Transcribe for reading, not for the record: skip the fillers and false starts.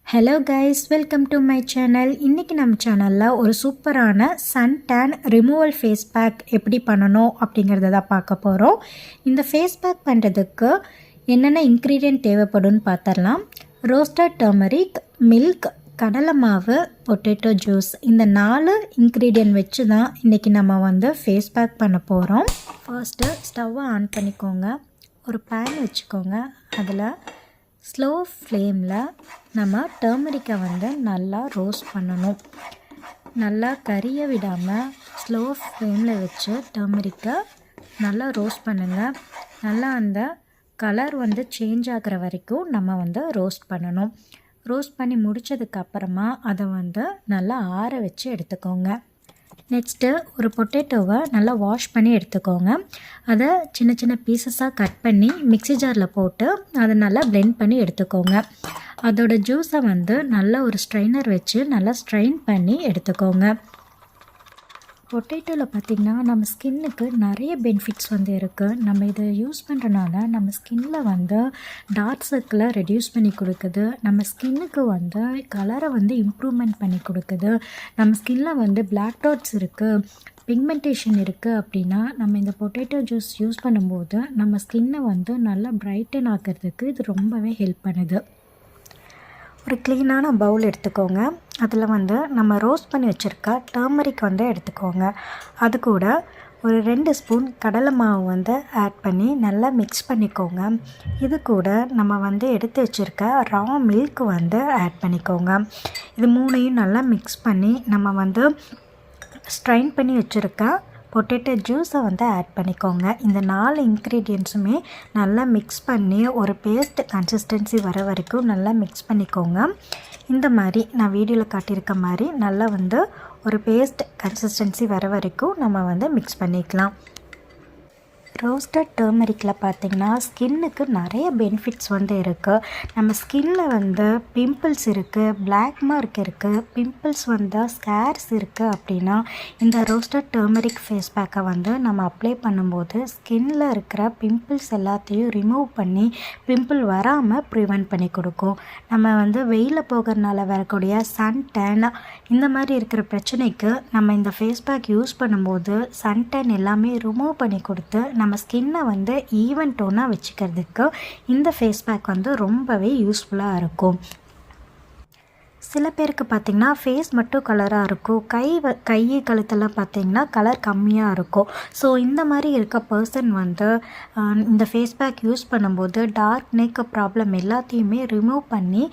Hello guys, welcome to my channel. இன்றைக்கி நம்ம சேனலில் ஒரு சூப்பரான sun tan removal face pack எப்படி பண்ணணும் அப்படிங்கிறத தான் பார்க்க போகிறோம். இந்த ஃபேஸ் பேக் பண்ணுறதுக்கு என்னென்ன இன்க்ரீடியன்ட் தேவைப்படும்னு பார்த்துடலாம். ரோஸ்டட் டர்மரிக், மில்க், கடலை மாவு, பொட்டேட்டோ ஜூஸ், இந்த 4 இன்க்ரீடியன்ட் வச்சு தான் இன்றைக்கி நம்ம ஃபேஸ் பேக் பண்ண போகிறோம். ஃபர்ஸ்ட்டு ஸ்டவ்வை ஆன் பண்ணிக்கோங்க. ஒரு பேன் வச்சுக்கோங்க. அதில் ஸ்லோ ஃப்ளேமில் நம்ம டர்மரிக்கை நல்லா ரோஸ்ட் பண்ணணும். நல்லா கறிய விடாமல் ஸ்லோ ஃப்ளேமில் வச்சு டர்மரிக்கை நல்லா ரோஸ்ட் பண்ணுங்கள். நல்லா அந்த கலர் சேஞ்ச் ஆகிற வரைக்கும் நம்ம ரோஸ்ட் பண்ணணும். ரோஸ்ட் பண்ணி முடித்ததுக்கப்புறமா அதை நல்லா ஆற வச்சு எடுத்துக்கோங்க. நெக்ஸ்ட்டு ஒரு பொட்டேட்டோவை நல்லா வாஷ் பண்ணி எடுத்துக்கோங்க. அதை சின்ன சின்ன பீசஸாக கட் பண்ணி மிக்ஸி ஜாரில் போட்டு அதை நல்லா பிளெண்ட் பண்ணி எடுத்துக்கோங்க. அதோட ஜூஸை நல்லா ஒரு ஸ்ட்ரைனர் வச்சு நல்லா ஸ்ட்ரெயின் பண்ணி எடுத்துக்கோங்க. பொட்டேட்டோவில் பார்த்திங்கன்னா நம்ம ஸ்கின்னுக்கு நிறைய பெனிஃபிட்ஸ் இருக்குது. நம்ம இதை யூஸ் பண்ணுறனால நம்ம ஸ்கின்னில் டார்க் சர்க்கிளை ரெடியூஸ் பண்ணி கொடுக்குது. நம்ம ஸ்கின்னுக்கு கலரை இம்ப்ரூவ்மெண்ட் பண்ணி கொடுக்குது. நம்ம ஸ்கின்னில் பிளாக் டாட்ஸ் இருக்குது, பிக்மெண்டேஷன் இருக்குது அப்படின்னா நம்ம இந்த பொட்டேட்டோ ஜூஸ் யூஸ் பண்ணும்போது நம்ம ஸ்கின்னை நல்லா பிரைட்டன் ஆக்கிறதுக்கு இது ரொம்பவே ஹெல்ப் பண்ணுது. ஒரு க்ளீனான பவுல் எடுத்துக்கோங்க. அதில் நம்ம ரோஸ்ட் பண்ணி வச்சுருக்க டர்மரிக் எடுத்துக்கோங்க. அது கூட ஒரு 2 ஸ்பூன் கடலை மாவு ஆட் பண்ணி நல்லா மிக்ஸ் பண்ணிக்கோங்க. இது கூட நம்ம எடுத்து வச்சுருக்க ரா மில்க் ஆட் பண்ணிக்கோங்க. இது 3ஐயும் நல்லா மிக்ஸ் பண்ணி நம்ம ஸ்ட்ரைன் பண்ணி வச்சுருக்க பொட்டேட்டோ ஜூஸை ஆட் பண்ணிக்கோங்க. இந்த 4 இன்க்ரீடியன்ட்ஸுமே நல்லா மிக்ஸ் பண்ணி ஒரு பேஸ்ட் கன்சிஸ்டன்சி வர வரைக்கும் நல்லா மிக்ஸ் பண்ணிக்கோங்க. இந்த மாதிரி நான் வீடியோவில் காட்டியிருக்க மாதிரி நல்லா ஒரு பேஸ்ட் கன்சிஸ்டன்சி வர வரைக்கும் நம்ம மிக்ஸ் பண்ணிக்கலாம். ரோஸ்டட் டர்மரிக்கில் பார்த்திங்கன்னா ஸ்கின்னுக்கு நிறைய பெனிஃபிட்ஸ் இருக்குது. நம்ம ஸ்கின்னில் பிம்பிள்ஸ் இருக்குது, பிளாக் மார்க் இருக்குது, பிம்பிள்ஸ் ஸ்கேர்ஸ் இருக்குது அப்படின்னா இந்த ரோஸ்டட் டர்மரிக் ஃபேஸ் பேக்கை நம்ம அப்ளை பண்ணும்போது ஸ்கின்னில் இருக்கிற பிம்பிள்ஸ் எல்லாத்தையும் ரிமூவ் பண்ணி பிம்பிள் வராமல் ப்ரிவெண்ட் பண்ணி கொடுக்கும். நம்ம வெயிலில் போகிறதுனால வரக்கூடிய சன் டேன் இந்த மாதிரி இருக்கிற பிரச்சனைக்கு நம்ம இந்த ஃபேஸ் பேக் யூஸ் பண்ணும்போது சன் டேன் எல்லாமே ரிமூவ் பண்ணி கொடுத்து நம்ம ஸ்கின்னை ஈவன் டோனாக வச்சுக்கிறதுக்கு இந்த ஃபேஸ் பேக் ரொம்பவே யூஸ்ஃபுல்லாக இருக்கும். சில பேருக்கு பார்த்திங்கன்னா ஃபேஸ் மட்டும் கலராக இருக்கும், கை கழுத்தெல்லாம் பார்த்திங்கன்னா கலர் கம்மியாக இருக்கும். ஸோ இந்த மாதிரி இருக்க பர்சன் இந்த ஃபேஸ் பேக் யூஸ் பண்ணும்போது டார்க் நெக் ப்ராப்ளம் எல்லாத்தையுமே ரிமூவ் பண்ணி